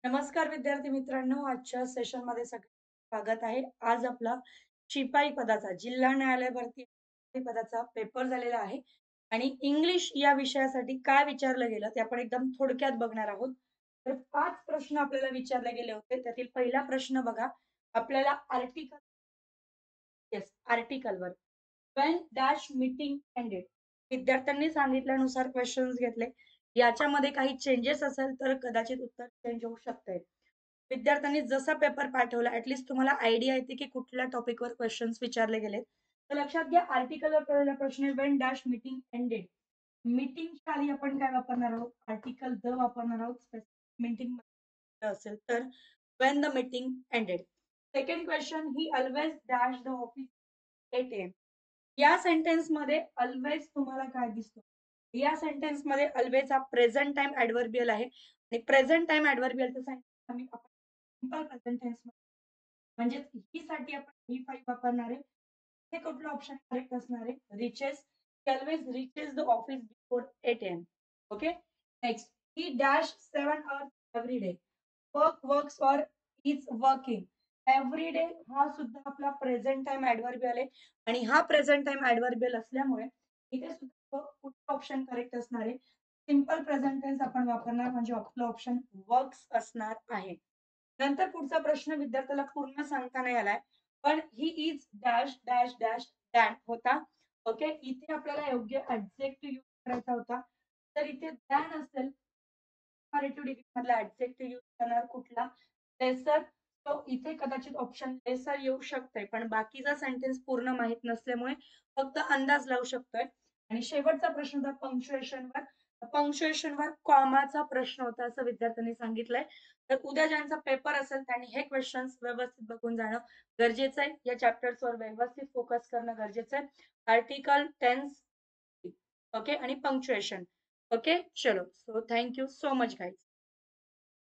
नमस्कार विद्यार्थी मित्रांनो, आजच्या सेशनमध्ये सगळं स्वागत आहे. आज आपला शिपाई पदाचा जिल्हा न्यायालय भरती पदाचा पेपर झालेला आहे आणि इंग्लिश या विषयासाठी काय विचारलं गेलं ते आपण एकदम थोडक्यात बघणार आहोत. तर 5 प्रश्न आपल्याला विचारले गेले होते. त्यातील पहिला प्रश्न बघा, आपल्याला आर्टिकलवर व्हेन डॅश मीटिंग एंडेड विद्यार्थ्यांनी सांगितल्यानुसार क्वेश्चन्स घेतले. याच्यामध्ये काही चेंजेस असेल तर कदाचित उत्तर चेंज होऊ शकते. विद्यार्थ्यांनी जसा पेपर पाठवला ऍटलीस्ट तुम्हाला आयडिया येते की कुठल्या टॉपिकवर क्वेश्चन्स विचारले गेलेत. तर लक्षात घ्या आर्टिकलवर पहिला प्रश्न व्हेन डॅश मीटिंग एंडेड. मीटिंगच्या आधी आपण काय वापरणार आहोत? आर्टिकल द वापरणार आहोत. स्पेसिफिक मीटिंग असेल तर when the meeting ended. Second question, he always dashed the office 8 a.m. या सेंटेन्स मध्ये ऑलवेज तुम्हाला काय दिसतो? या सेंटेन्स मध्ये ऑलवेज हा प्रेझेंट टाइम ऍडव्हर्बियल आहे आणि प्रेझेंट टाइम ऍडव्हर्बियलचा सेंटेन्स आम्ही सिंपल प्रेझेंट टेन्स म्हणजे ही साठी आपण ही फाईव्ह वापरणार आहे. हे कुठलं ऑप्शन करेक्ट असणार आहे? Reaches. Always reaches the office before 8 a.m. Okay. Next, he dash 7 hours every day. Works or is working. Every day हा सुद्धा आपला प्रेझेंट टाइम ऍडव्हर्बियल आहे आणि हा प्रेझेंट टाइम ऍडव्हर्बियल असल्यामुळे इथे सुद्धा कुठलं ऑप्शन करेक्ट असणार आहे? सिंपल प्रेझेंट टेन्स आपण वापरणार म्हणजे आपलं ऑप्शन वर्क्स असणार आहे. नंतर पुढचा प्रश्न विद्यार्थ्याला पूर्ण सांगता नाही आलाय, पण he is dash dash dash than होता. ओके, इथे आपल्याला योग्य ऍडजेक्टिव्ह यूज करायचा होता. तर इथे दॅन असेल, कंपॅरेटिव्ह डिग्री मधला ऍडजेक्टिव्ह यूज करणार कुठला? लेसर. तो इथे कदाचित ऑप्शन लेसर येऊ शकतंय, पण बाकीचा सेंटेन्स पूर्ण माहित नसल्यामुळे फक्त अंदाज लावू शकतोय. आणि शेवटचा प्रश्न होता पंक्च्युएशनवर. पंक्च्युएशनवर कॉमाचा प्रश्न होता असं विद्यार्थ्यांनी सांगितलंय. तर उद्या ज्यांचा पेपर असेल त्यांनी हे क्वेश्चन्स व्यवस्थित बघून जाणं गरजेचं आहे. या चॅप्टर्सवर व्यवस्थित फोकस करणं गरजेचं आहे. आर्टिकल, टेन्स, ओके, आणि पंक्च्युएशन. ओके, चलो. So thank you so much guys.